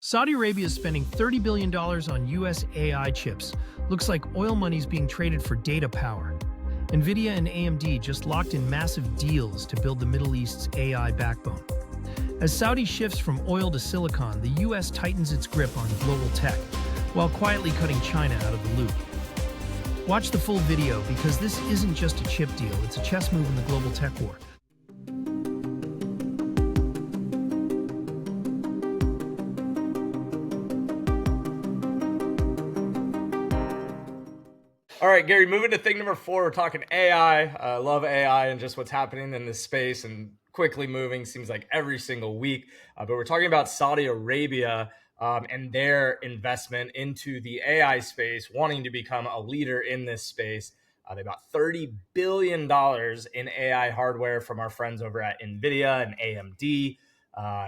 Saudi Arabia is spending $30 billion on US AI chips. Looks like oil money's being traded for data power. Nvidia and AMD just locked in massive deals to build the Middle East's AI backbone. As Saudi shifts from oil to silicon, the US tightens its grip on global tech, while quietly cutting China out of the loop. Watch the full video because this isn't just a chip deal, it's a chess move in the global tech war. All right, Gary, moving to thing number 4, we're talking AI. I love AI and just what's happening in this space and quickly moving, seems like every single week. But we're talking about Saudi Arabia and their investment into the AI space, wanting to become a leader in this space. They bought $30 billion in AI hardware from our friends over at Nvidia and AMD.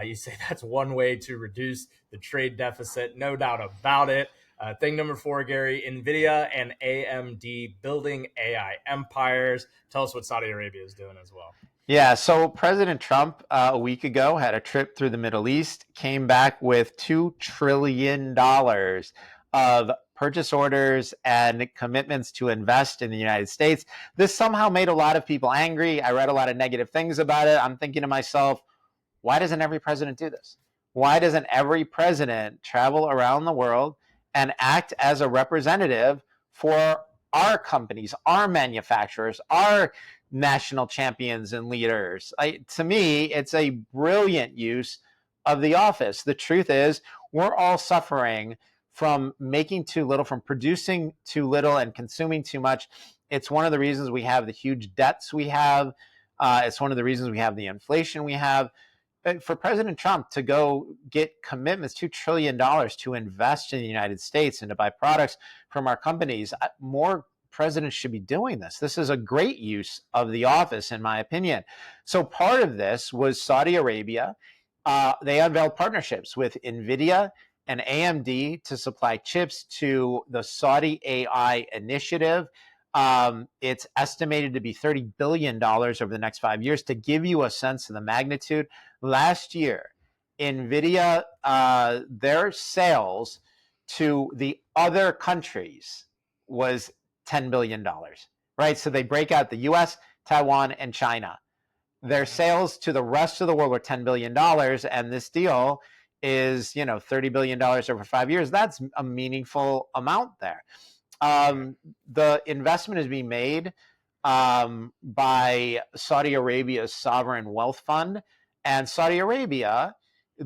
You say that's one way to reduce the trade deficit, no doubt about it. Thing number 4, Gary, Nvidia and AMD building AI empires. Tell us what Saudi Arabia is doing as well. Yeah, so President Trump a week ago had a trip through the Middle East, came back with $2 trillion of purchase orders and commitments to invest in the United States. This somehow made a lot of people angry. I read a lot of negative things about it. I'm thinking to myself, why doesn't every president do this? Why doesn't every president travel around the world and act as a representative for our companies, our manufacturers, our national champions and leaders? To me, it's a brilliant use of the office. The truth is, we're all suffering from making too little, from producing too little and consuming too much. It's one of the reasons we have the huge debts we have. It's one of the reasons we have the inflation we have. For President Trump to go get commitments, $2 trillion to invest in the United States and to buy products from our companies, more presidents should be doing this. This is a great use of the office, in my opinion. So part of this was Saudi Arabia. They unveiled partnerships with Nvidia and AMD to supply chips to the Saudi AI initiative. It's estimated to be $30 billion over the next 5 years. To give you a sense of the magnitude, last year, Nvidia, their sales to the other countries was $10 billion, right? So they break out the US, Taiwan, and China. Their sales to the rest of the world were $10 billion, and this deal is, $30 billion over 5 years. That's a meaningful amount there. The investment is being made by Saudi Arabia's sovereign wealth fund. And Saudi Arabia,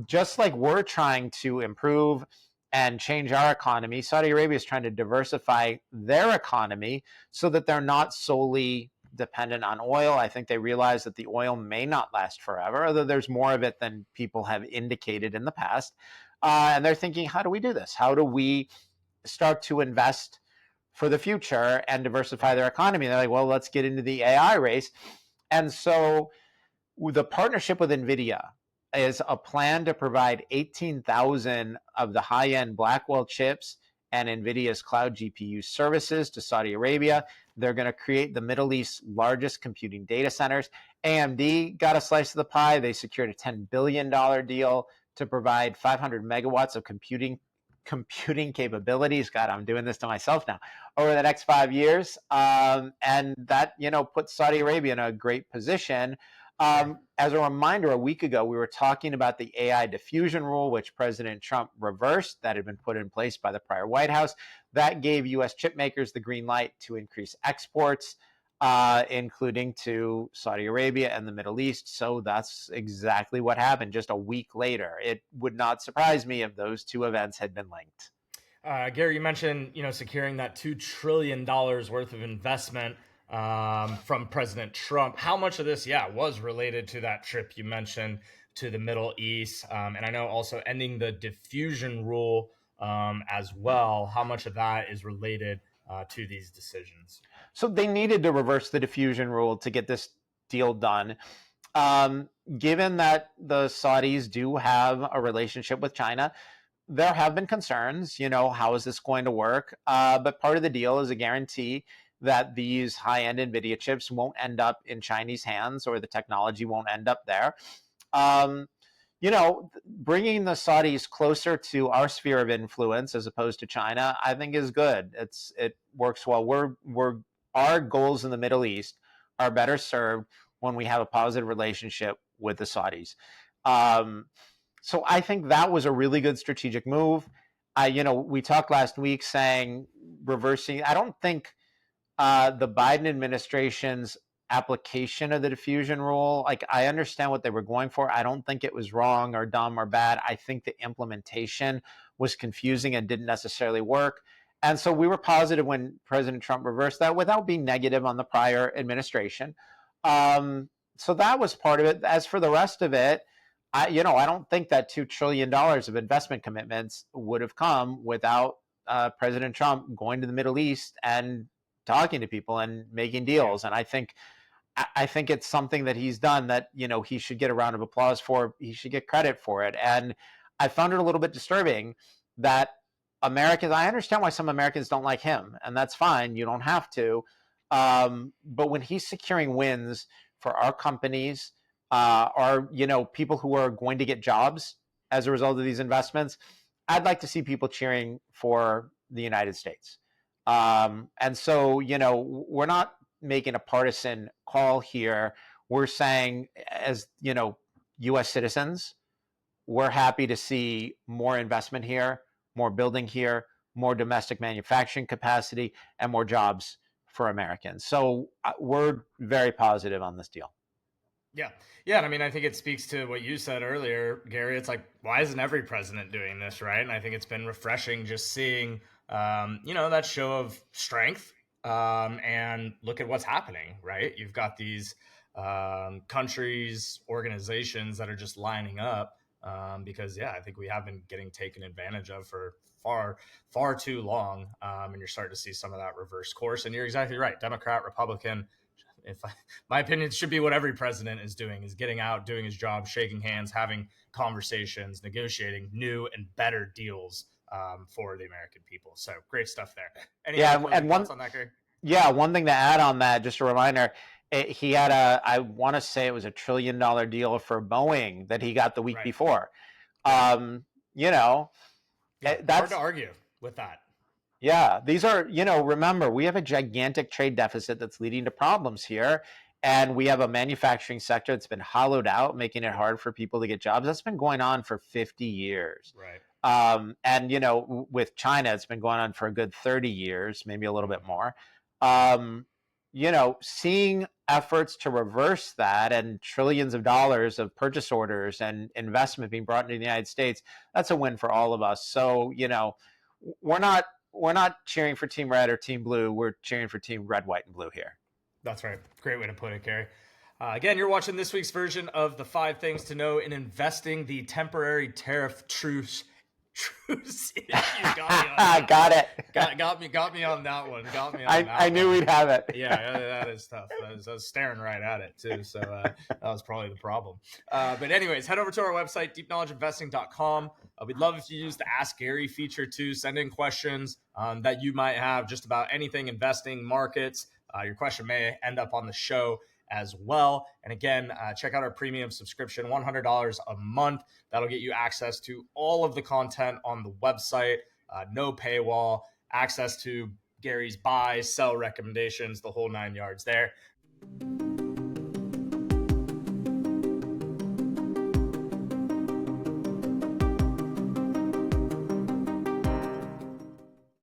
just like we're trying to improve and change our economy, Saudi Arabia is trying to diversify their economy so that they're not solely dependent on oil. I think they realize that the oil may not last forever, although there's more of it than people have indicated in the past. And they're thinking, how do we do this? How do we start to invest for the future and diversify their economy? And they're like, well, let's get into the AI race. And so the partnership with Nvidia is a plan to provide 18,000 of the high-end Blackwell chips and Nvidia's cloud GPU services to Saudi Arabia. They're going to create the Middle East's largest computing data centers. AMD got a slice of the pie. They secured a $10 billion deal to provide 500 megawatts of computing capabilities. God, I'm doing this to myself now, over the next 5 years. And that, puts Saudi Arabia in a great position. As a reminder, a week ago, we were talking about the AI Diffusion Rule, which President Trump reversed, that had been put in place by the prior White House. That gave U.S. chip makers the green light to increase exports, including to Saudi Arabia and the Middle East. So that's exactly what happened just a week later. It would not surprise me if those two events had been linked. Gary, you mentioned, securing that $2 trillion worth of investment from President Trump. How much of this, was related to that trip you mentioned to the Middle East? And I know also ending the diffusion rule as well. How much of that is related to these decisions? So they needed to reverse the diffusion rule to get this deal done. Given that the Saudis do have a relationship with China, there have been concerns, how is this going to work? But part of the deal is a guarantee that these high-end NVIDIA chips won't end up in Chinese hands, or the technology won't end up there. bringing the Saudis closer to our sphere of influence as opposed to China, I think is good. It works well. Our goals in the Middle East are better served when we have a positive relationship with the Saudis. So I think that was a really good strategic move. We talked last week saying reversing. I don't think the Biden administration's application of the diffusion rule, like, I understand what they were going for. I don't think it was wrong or dumb or bad. I think the implementation was confusing and didn't necessarily work. And so we were positive when President Trump reversed that without being negative on the prior administration. So that was part of it. As for the rest of it, I don't think that $2 trillion of investment commitments would have come without President Trump going to the Middle East and talking to people and making deals. And I think it's something that he's done that, he should get a round of applause for. He should get credit for it. And I found it a little bit disturbing that I understand why some Americans don't like him, and that's fine. You don't have to. But when he's securing wins for our companies, our, people who are going to get jobs as a result of these investments, I'd like to see people cheering for the United States. And so, we're not making a partisan call here. We're saying, as, U.S. citizens, we're happy to see more investment here, more building here, more domestic manufacturing capacity, and more jobs for Americans. So we're very positive on this deal. Yeah. Yeah. And I mean, I think it speaks to what you said earlier, Gary. It's like, why isn't every president doing this? Right. And I think it's been refreshing just seeing, that show of strength. And look at what's happening, right? You've got these countries, organizations that are just lining up because, I think we have been getting taken advantage of for far, far too long. And you're starting to see some of that reverse course. And you're exactly right. Democrat, Republican, my opinion should be what every president is doing, is getting out, doing his job, shaking hands, having conversations, negotiating new and better deals for the American people. So great stuff there. Any thoughts on that, Gary? Yeah, one thing to add on that, just a reminder, he had I want to say it was $1 trillion deal for Boeing that he got the week before. Hard That's to argue with that. Yeah, these are, remember, we have a gigantic trade deficit that's leading to problems here. And we have a manufacturing sector that's been hollowed out, making it hard for people to get jobs. That's been going on for 50 years. Right. And, with China, it's been going on for a good 30 years, maybe a little bit more. Seeing efforts to reverse that and trillions of dollars of purchase orders and investment being brought into the United States, that's a win for all of us. So, we're not cheering for Team Red or Team Blue. We're cheering for Team Red, White, and Blue here. That's right. Great way to put it, Gary. Again, you're watching this week's version of the 5 Things to Know in Investing, the temporary tariff truce. You got it. Got me on that one. I knew we'd have it. Yeah, that is tough. I was staring right at it too. So that was probably the problem. But anyways, head over to our website, deepknowledgeinvesting.com. We'd love if you use the Ask Gary feature too. Send in questions that you might have just about anything investing, markets. Your question may end up on the show as well. And again, check out our premium subscription, $100 a month. That'll get you access to all of the content on the website, no paywall, access to Gary's buy, sell recommendations, the whole 9 yards there.